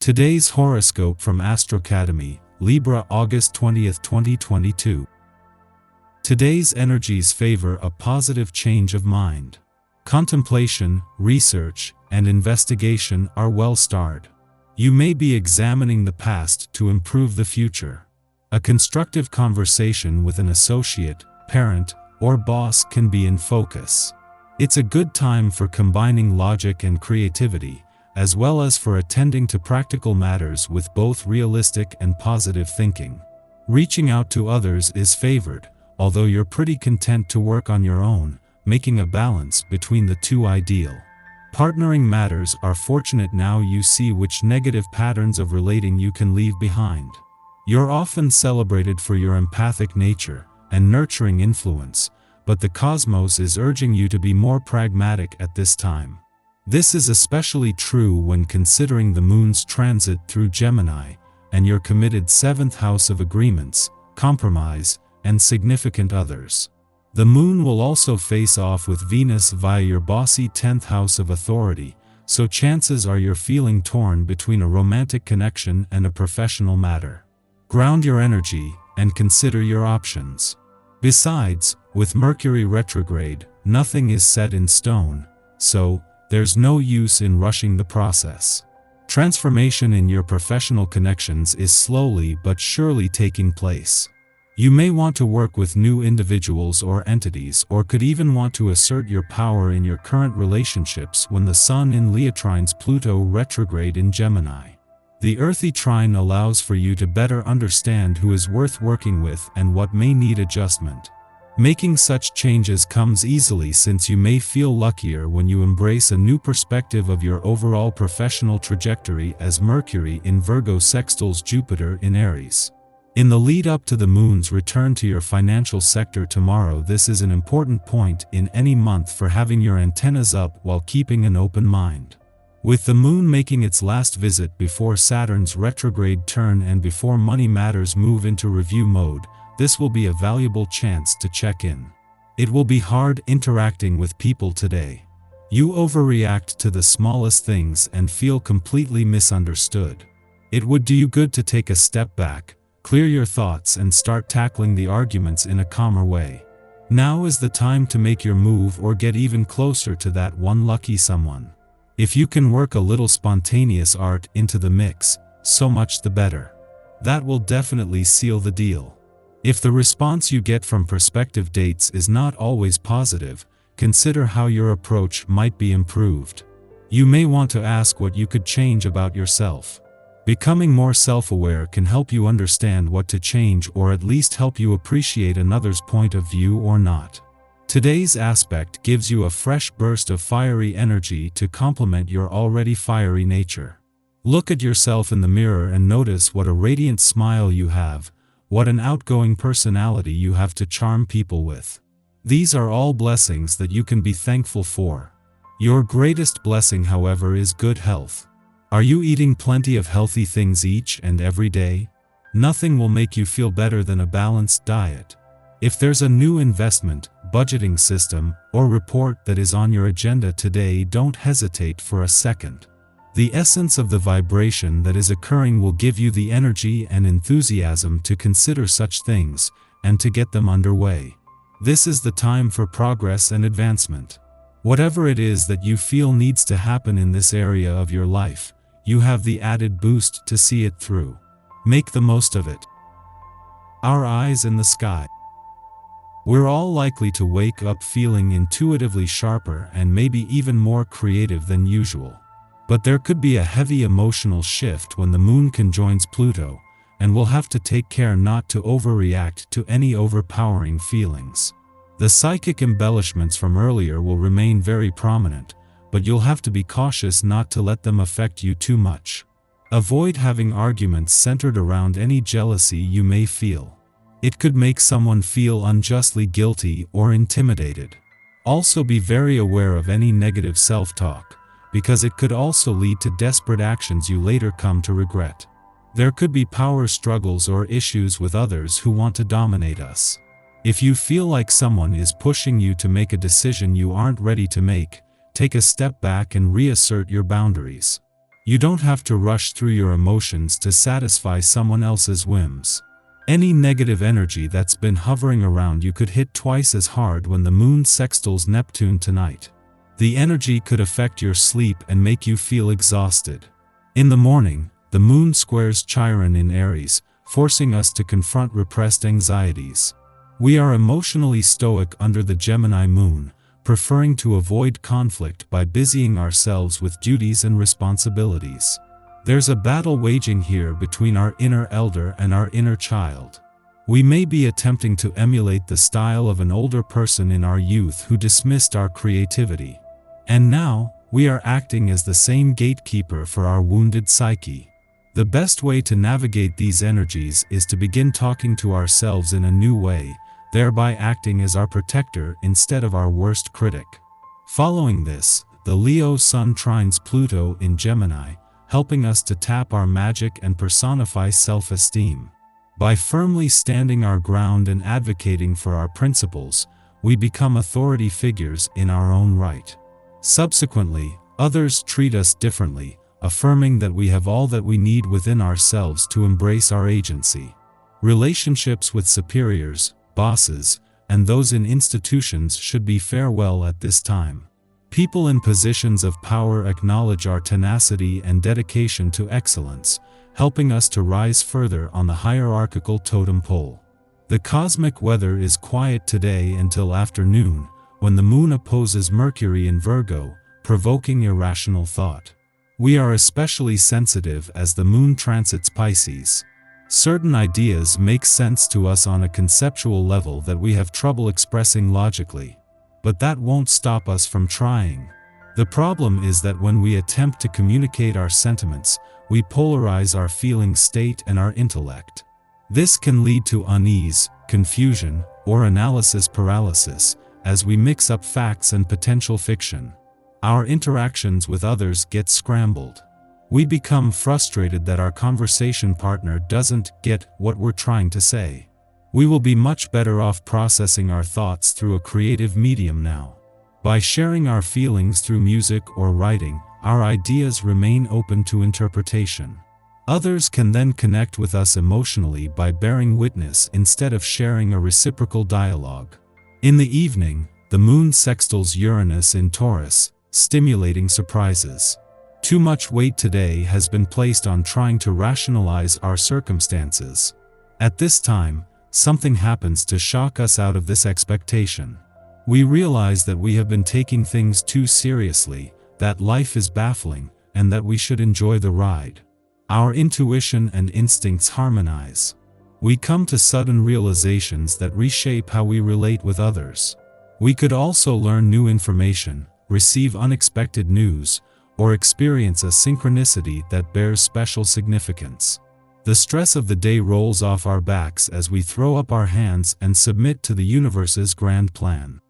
Today's horoscope from Astrocademy, Libra August 20th, 2022. Today's energies favor a positive change of mind. Contemplation, research, and investigation are well starred. You may be examining the past to improve the future. A constructive conversation with an associate, parent, or boss can be in focus. It's a good time for combining logic and creativity, as well as for attending to practical matters with both realistic and positive thinking. Reaching out to others is favored, although you're pretty content to work on your own, making a balance between the two ideal. Partnering matters are fortunate now you see which negative patterns of relating you can leave behind. You're often celebrated for your empathic nature and nurturing influence, but the cosmos is urging you to be more pragmatic at this time. This is especially true when considering the moon's transit through Gemini and your committed 7th house of agreements, compromise, and significant others. The moon will also face off with Venus via your bossy 10th house of authority, so chances are you're feeling torn between a romantic connection and a professional matter. Ground your energy and consider your options. Besides, with Mercury retrograde, nothing is set in stone, so there's no use in rushing the process. Transformation in your professional connections is slowly but surely taking place. You may want to work with new individuals or entities, or could even want to assert your power in your current relationships when the Sun in Leo trines Pluto retrograde in Gemini. The earthy trine allows for you to better understand who is worth working with and what may need adjustment. Making such changes comes easily since you may feel luckier when you embrace a new perspective of your overall professional trajectory as Mercury in Virgo sextiles Jupiter in Aries. In the lead up to the moon's return to your financial sector tomorrow, this is an important point in any month for having your antennas up while keeping an open mind. With the moon making its last visit before Saturn's retrograde turn and before money matters move into review mode, this will be a valuable chance to check in. It will be hard interacting with people today. You overreact to the smallest things and feel completely misunderstood. It would do you good to take a step back, clear your thoughts, and start tackling the arguments in a calmer way. Now is the time to make your move or get even closer to that one lucky someone. If you can work a little spontaneous art into the mix, so much the better. That will definitely seal the deal. If the response you get from prospective dates is not always positive, consider how your approach might be improved. You may want to ask what you could change about yourself. Becoming more self-aware can help you understand what to change, or at least help you appreciate another's point of view or not. Today's aspect gives you a fresh burst of fiery energy to complement your already fiery nature. Look at yourself in the mirror and notice what a radiant smile you have. What an outgoing personality you have to charm people with. These are all blessings that you can be thankful for. Your greatest blessing, however, is good health. Are you eating plenty of healthy things each and every day? Nothing will make you feel better than a balanced diet. If there's a new investment, budgeting system, or report that is on your agenda today, don't hesitate for a second. The essence of the vibration that is occurring will give you the energy and enthusiasm to consider such things, and to get them underway. This is the time for progress and advancement. Whatever it is that you feel needs to happen in this area of your life, you have the added boost to see it through. Make the most of it. Our eyes in the sky. We're all likely to wake up feeling intuitively sharper and maybe even more creative than usual. But there could be a heavy emotional shift when the moon conjoins Pluto, and we'll have to take care not to overreact to any overpowering feelings. The psychic embellishments from earlier will remain very prominent, but you'll have to be cautious not to let them affect you too much. Avoid having arguments centered around any jealousy you may feel. It could make someone feel unjustly guilty or intimidated. Also be very aware of any negative self-talk, because it could also lead to desperate actions you later come to regret. There could be power struggles or issues with others who want to dominate us. If you feel like someone is pushing you to make a decision you aren't ready to make, take a step back and reassert your boundaries. You don't have to rush through your emotions to satisfy someone else's whims. Any negative energy that's been hovering around you could hit twice as hard when the moon sextiles Neptune tonight. The energy could affect your sleep and make you feel exhausted. In the morning, the moon squares Chiron in Aries, forcing us to confront repressed anxieties. We are emotionally stoic under the Gemini moon, preferring to avoid conflict by busying ourselves with duties and responsibilities. There's a battle waging here between our inner elder and our inner child. We may be attempting to emulate the style of an older person in our youth who dismissed our creativity. And now, we are acting as the same gatekeeper for our wounded psyche. The best way to navigate these energies is to begin talking to ourselves in a new way, thereby acting as our protector instead of our worst critic. Following this, the Leo Sun trines Pluto in Gemini, helping us to tap our magic and personify self-esteem. By firmly standing our ground and advocating for our principles, we become authority figures in our own right. Subsequently, others treat us differently, affirming that we have all that we need within ourselves to embrace our agency. Relationships with superiors, bosses, and those in institutions should be farewell at this time. People in positions of power acknowledge our tenacity and dedication to excellence, helping us to rise further on the hierarchical totem pole. The cosmic weather is quiet today until afternoon, when the moon opposes Mercury in Virgo, provoking irrational thought. We are especially sensitive as the moon transits Pisces. Certain ideas make sense to us on a conceptual level that we have trouble expressing logically. But that won't stop us from trying. The problem is that when we attempt to communicate our sentiments, we polarize our feeling state and our intellect. This can lead to unease, confusion, or analysis paralysis, as we mix up facts and potential fiction. Our interactions with others get scrambled. We become frustrated that our conversation partner doesn't get what we're trying to say. We will be much better off processing our thoughts through a creative medium now. By sharing our feelings through music or writing, our ideas remain open to interpretation. Others can then connect with us emotionally by bearing witness instead of sharing a reciprocal dialogue. In the evening, the moon sextiles Uranus in Taurus, stimulating surprises. Too much weight today has been placed on trying to rationalize our circumstances. At this time, something happens to shock us out of this expectation. We realize that we have been taking things too seriously, that life is baffling, and that we should enjoy the ride. Our intuition and instincts harmonize. We come to sudden realizations that reshape how we relate with others. We could also learn new information, receive unexpected news, or experience a synchronicity that bears special significance. The stress of the day rolls off our backs as we throw up our hands and submit to the universe's grand plan.